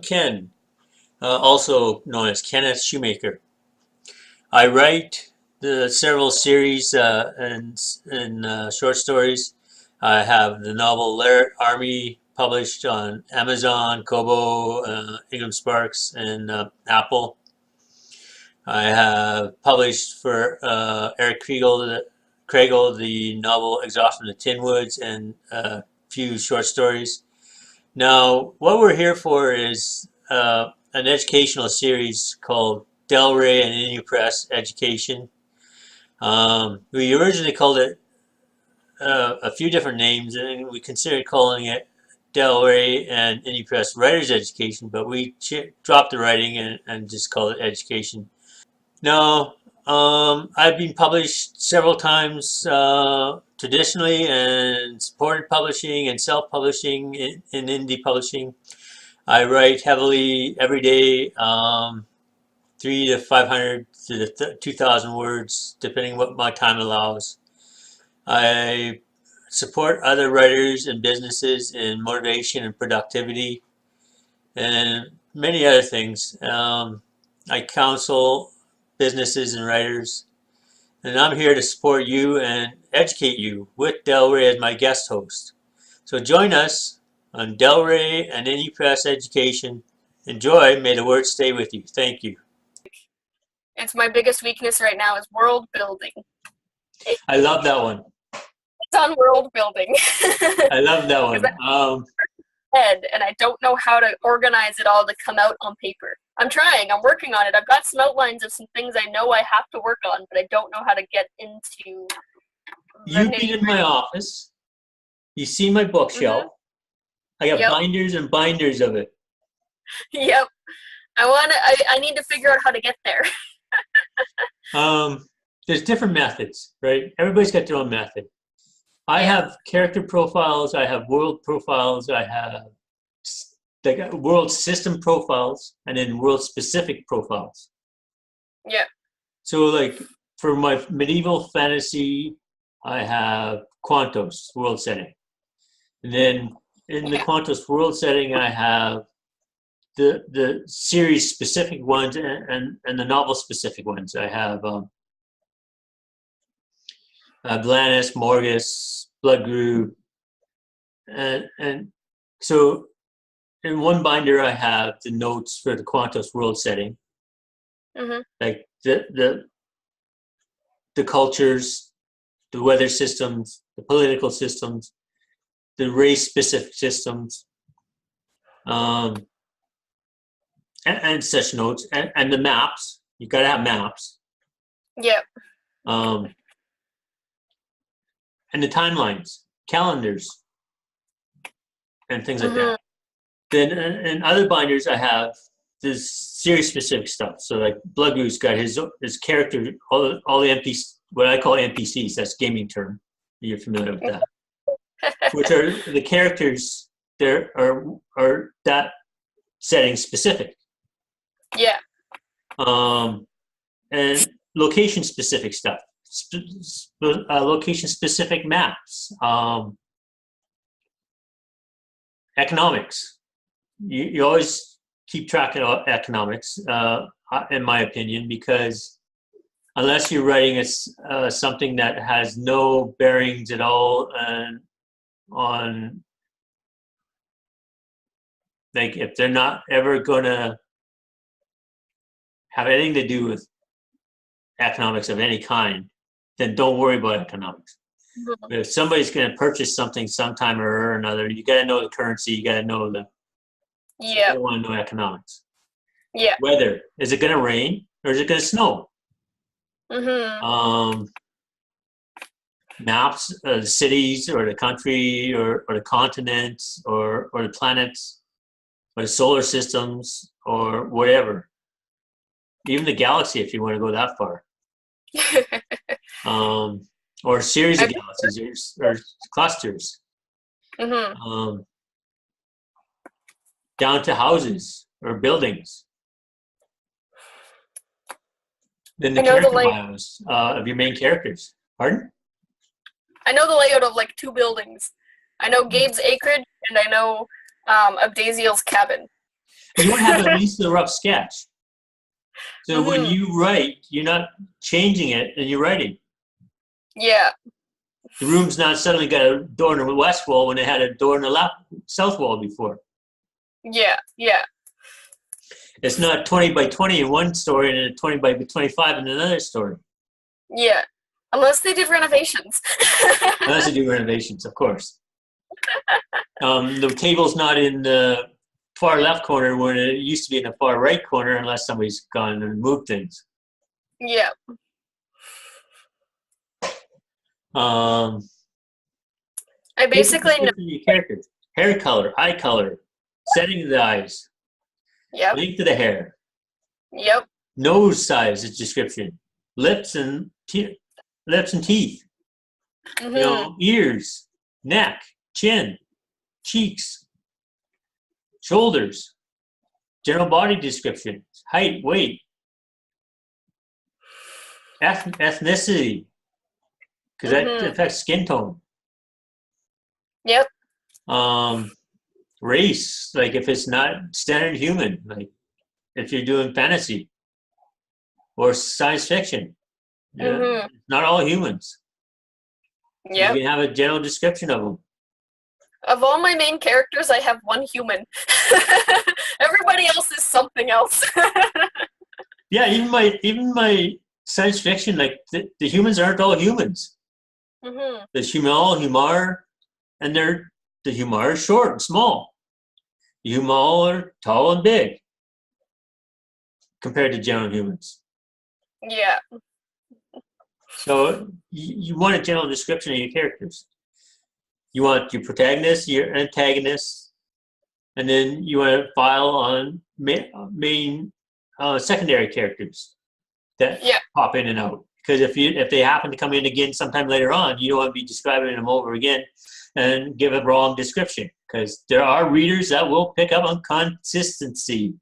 Ken, also known as Kenneth Shoemaker. I write the several series and short stories. I have the novel Lair Army published on Amazon, Kobo, Ingham Sparks, and Apple. I have published for Eric Kregel the novel Exhaust from the Tin Woods and a few short stories. Now, what we're here for is an educational series called Delray and InUPress Education. We originally called it a few different names, and we considered calling it Delray and InUPress Writers Education, but we dropped the writing and just called it Education. Now, I've been published several times traditionally and supported publishing and self-publishing in indie publishing. I write heavily every day, 3 to 500 to 2,000 words, depending what my time allows. I support other writers and businesses in motivation and productivity and many other things. I counsel businesses and writers, and I'm here to support you and educate you with Delray as my guest host. So join us on Delray and InUPress Education. Enjoy. May the word stay with you. Thank you. It's my biggest weakness right now is world building. I love that one. It's on world building. I love that one. And I don't know how to organize it all to come out on paper. I'm trying. I'm working on it. I've got some outlines of some things I know I have to work on, but I don't know how to get into. You've been in my office. You see my bookshelf. I got binders and binders of it. Yep. I need to figure out how to get there. There's different methods, right? Everybody's got their own method. I have character profiles, I have world profiles, I have world system profiles, and then world specific profiles. Yeah. So like for my medieval fantasy, I have Quantos world setting. And then in the Quantos world setting, I have the series specific ones and the novel specific ones. I have Danise, Morgus, Bloodgrew, and so in one binder I have the notes for the Quantos world setting, like the cultures, the weather systems, the political systems, the race specific systems, and such notes, and the maps. You gotta have maps. Yep. And the timelines, calendars, and things like that. Then in other binders, I have this series-specific stuff. So like Bloodgrew's got his character, all the NPCs, what I call NPCs. That's gaming term. You're familiar with that. Which are the characters there are that setting specific. Yeah. And location-specific stuff. Location-specific maps, economics. You always keep track of economics, in my opinion, because unless you're writing something that has no bearings at all on, like, if they're not ever going to have anything to do with economics of any kind, then don't worry about economics. But if somebody's going to purchase something sometime or another, you got to know the currency. You got to know Yeah. You want to know economics. Yeah. Weather. Is it going to rain or is it going to snow? Maps, the cities or the country or the continents or the planets or the solar systems or whatever. Even the galaxy, if you want to go that far. Or a series of galaxies or clusters. Down to houses or buildings. Then the character bios of your main characters. Pardon? I know the layout of like 2 buildings. I know Gabe's acreage and I know Abdaziel's cabin. You want to have at least a rough sketch. So when Mhm. you write, you're not changing it and you're writing. Yeah. The room's not suddenly got a door in the west wall when it had a door in the south wall before. Yeah. Yeah. It's not 20 by 20 in one story and then 20 by 25 in another story. Yeah. Unless they did renovations. Unless they do renovations, of course. The table's not in the far left corner when it used to be in the far right corner unless somebody's gone and moved things. Yeah. Um, I Basic basically know. description of your characters. Hair color, eye color, setting of the eyes, Yep. length of the hair, Yep. nose size is description, lips and teeth, Mhm. ears, neck, chin, cheeks, shoulders, general body description, height, weight, ethnicity, because that Mhm. affects skin tone. Yep. Race, like if it's not standard human, like if you're doing fantasy or science fiction, yeah, Mhm. not all humans. So you Yep. can have a general description of them. Of all my main characters, I have one human. Everybody else is something else. Yeah, even my science fiction, like the humans aren't all humans. Mhm. There's humal, humar, and the humar is short and small. The humal are tall and big compared to general humans. Yeah. So you want a general description of your characters. You want your protagonist, your antagonist, and then you want to file on main secondary characters that Yeah. pop in and out. Because if they happen to come in again sometime later on, you don't want to be describing them over again and give a wrong description. Because there are readers that will pick up on consistency. Yep.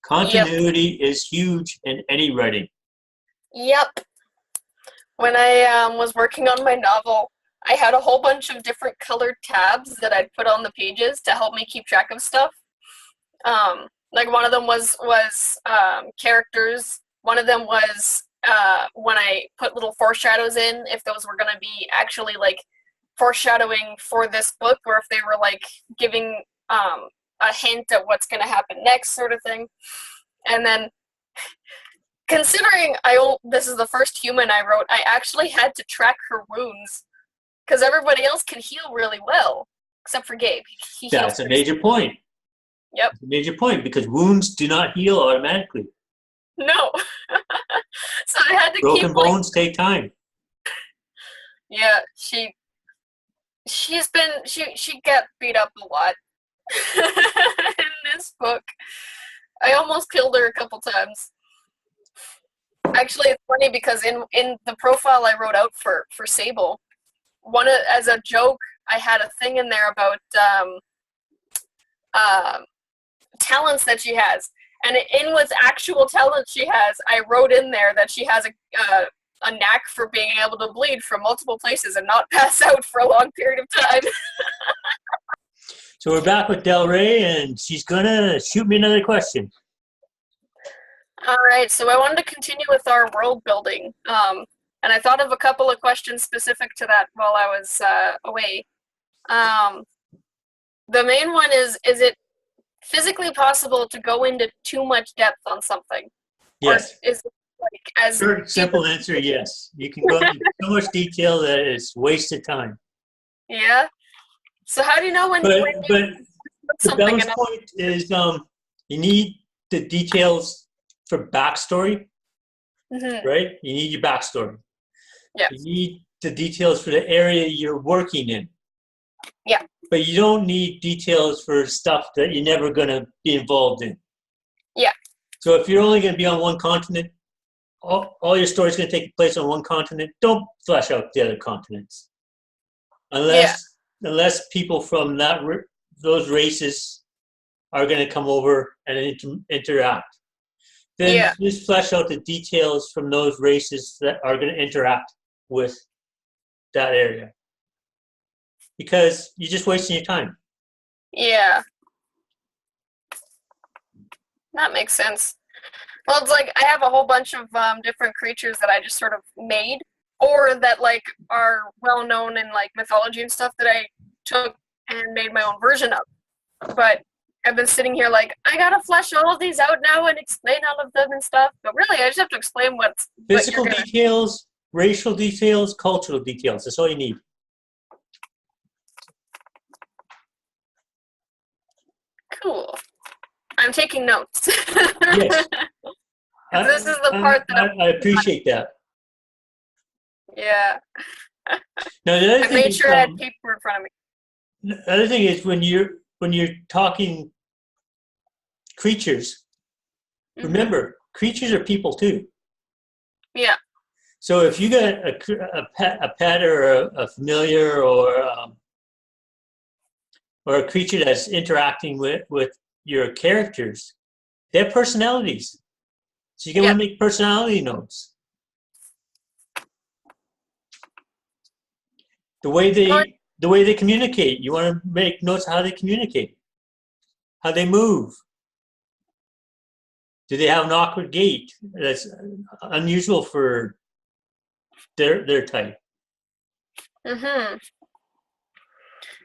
Continuity is huge in any writing. Yep. When I was working on my novel, I had a whole bunch of different colored tabs that I'd put on the pages to help me keep track of stuff. Like one of them was characters. One of them was when I put little foreshadows in, if those were going to be actually like foreshadowing for this book, or if they were like giving a hint at what's going to happen next, sort of thing. And then, considering this is the first human I wrote, I actually had to track her wounds because everybody else can heal really well, except for Gabe. He heals That's a pretty. major point. Yep. It's a major point because wounds do not heal automatically. No. So I had to keep Broken like, bones take time. yeah, she got beat up a lot in this book. I almost killed her a couple times. Actually, it's funny because in the profile I wrote out for Sable, as a joke, I had a thing in there about uh, talents that she has, and in with actual talents she has, I wrote in there that she has a knack for being able to bleed from multiple places and not pass out for a long period of time. So we're back with Del Rey, and she's gonna shoot me another question. All right, so I wanted to continue with our world building, and I thought of a couple of questions specific to that while I was away. The main one is it physically possible to go into too much depth on something? Or Yes. is it like as Short, deep simple answer, yes. You can go into so much detail that it's wasted time. yeah? So how do you know when But you put the something balance in? point is you need the details for backstory, Mm-hmm. right? You need your backstory. Yeah. You need the details for the area you're working in. Yeah. But you don't need details for stuff that you're never going to be involved in. Yeah. So if you're only going to be on one continent, all your story's going to take place on one continent. Don't flesh out the other continents, Yeah. unless people from those races are going to come over and interact. Then Yeah. just flesh out the details from those races that are going to interact with that area, because you're just wasting your time. Yeah. That makes sense. Well, it's like I have a whole bunch of different creatures that I just sort of made, or that like are well known in like mythology and stuff that I took and made my own version of. But I've been sitting here like I gotta flesh all of these out now and explain all of them and stuff. But really, I just have to explain what you're Physical gonna. details, racial details, cultural details. That's all you need. Cool. I'm taking notes. Yes. This is the part that I appreciate that. yeah. Now the other I thing made is, sure I had paper in front of me. the other thing is when you're talking creatures, remember creatures are people too. Yeah. So if you got a pet or a familiar or a creature that's interacting with your characters, they have personalities. So you want to make personality notes. The way they communicate, you want to make notes how they communicate, how they move. Do they have an awkward gait that's unusual for their type?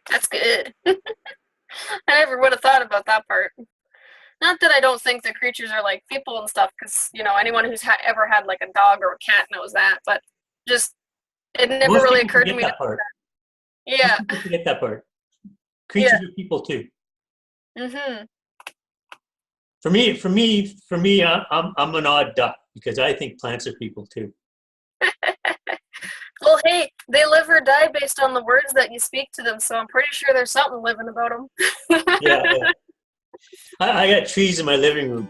That's good. I never would have thought about that part. Not that I don't think the creatures are like people and stuff, because anyone who's ever had like a dog or a cat knows that. But just it never Most really people occurred to forget me. that part. Yeah. Most people forget that part. Creatures are people too. For me, I'm an odd duck because I think plants are people too. Well, hey, they live or die based on the words that you speak to them, so I'm pretty sure there's something living about them. Yeah. I got trees in my living room.